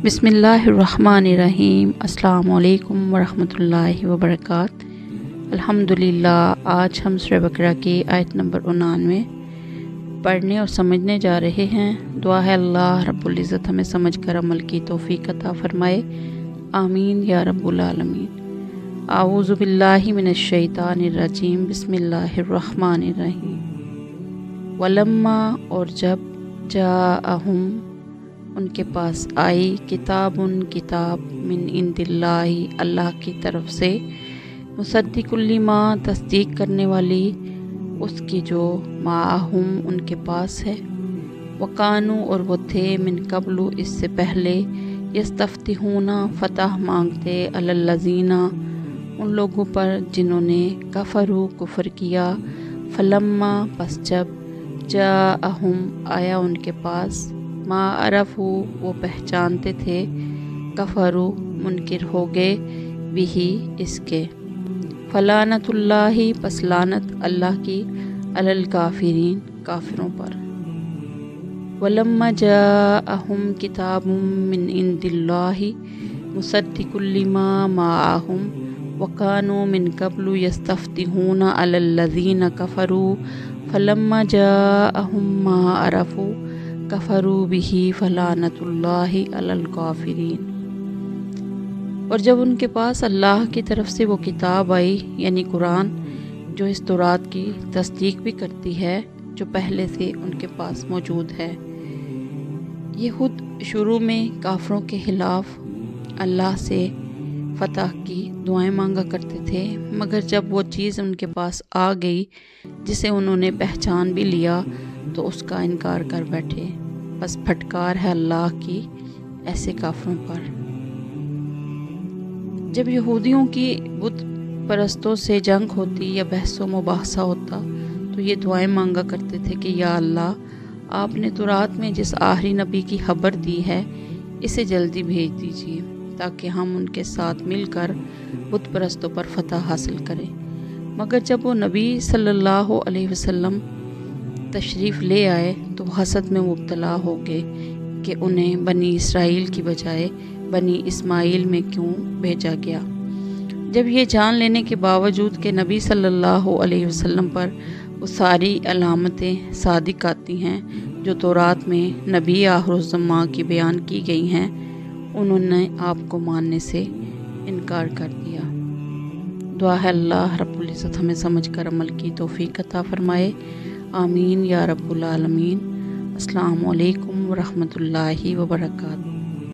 बिस्मिल्लाहिर्रहमानिर्रहीम। अस्सलाम वालेकुम वरहमतुल्लाहि वबरकात। अल्हम्दुलिल्लाह। आज हम सूरह बकरा की आयत नंबर 99 पढ़ने और समझने जा रहे हैं। दुआ है अल्लाह रब्बुल इज़्ज़त हमें समझ कर अमल की तौफीक अता फरमाए। आमीन या रब्बुल आलमीन। आऊज़ु बिल्लाहि मिनश शैतानिर रजीम। बिस्मिल्लाहिर्रहमानिर्रहीम। वलम्मा, और जब, जाअहुम, उनके पास आई, किताब मिन इंदिल्लाही, अल्लाह की तरफ से, मुसद्दिकुल लिमा, तस्दीक करने वाली उसकी जो, माअहुम, उनके पास है, वकानू, और वो थे, मिन कबलु, इससे पहले, यस्तफ्तिहूना, फतह मांगते, अलल्लज़ीना, उन लोगों पर जिन्होंने, कफरू, कुफर किया, फलम्मा, बस जब, जाअहुम, आया उनके पास, मा अरफू, वो पहचानते थे, कफरू, मुनकिर हो गए, बिही, इसके, फलानतुल्लाही, पस लानत अल्लाह की, अलल काफिरीन, काफिरों पर। वलम्मा जाअहुम किताबुम मिन इंदिल्लाही मुसद्दिकुल लिमा माअहुम वकानू मिन कबलु यस्तफ्तिहूना अलल्लज़ीना कफरू फलम्मा जाअहुम मा अरफू कफरू बिही फलानतुल्लाहि अलल काफिरीन। और जब उनके पास अल्लाह की तरफ से वो किताब आई, यानी कुरान, जो इस तौरात की तस्दीक भी करती है जो पहले से उनके पास मौजूद है। ये खुद शुरू में काफरों के खिलाफ अल्लाह से फतह की दुआएं मांगा करते थे, मगर जब वो चीज़ उनके पास आ गई जिसे उन्होंने पहचान भी लिया तो उसका इनकार कर बैठे। बस फटकार है अल्लाह की ऐसे काफरों पर। जब यहूदियों की बुत परस्तों से जंग होती या बहसो मुबाहसा होता तो ये दुआएं मांगा करते थे कि या अल्लाह, आपने तौरात में जिस आखिरी नबी की खबर दी है इसे जल्दी भेज दीजिए ताकि हम उनके साथ मिलकर बुत परस्तों पर फतह हासिल करें। मगर जब वो नबी सल्लल्लाहु अलैहि वसल्लम तशरीफ़ ले आए तो हसद में मुब्तला हो गए कि उन्हें बनी इसराइल की बजाय बनी इस्माइल में क्यों भेजा गया। जब ये जान लेने के बावजूद कि नबी सल्लल्लाहु अलैहि वसल्लम पर वो सारी अलामतें सादिक आती हैं जो तौरात में नबी आखिरुज़्ज़मां की बयान की गई हैं, उन्होंने आपको मानने से इनकार कर दिया। दुआ है अल्लाह रब्बुल इज़्ज़त हमें समझ कर अमल की तौफीक अता फरमाए। आमीन या रब्बुल आलमीन। अस्सलामु अलैकुम वरहमतुल्लाहि वबरकातुहू।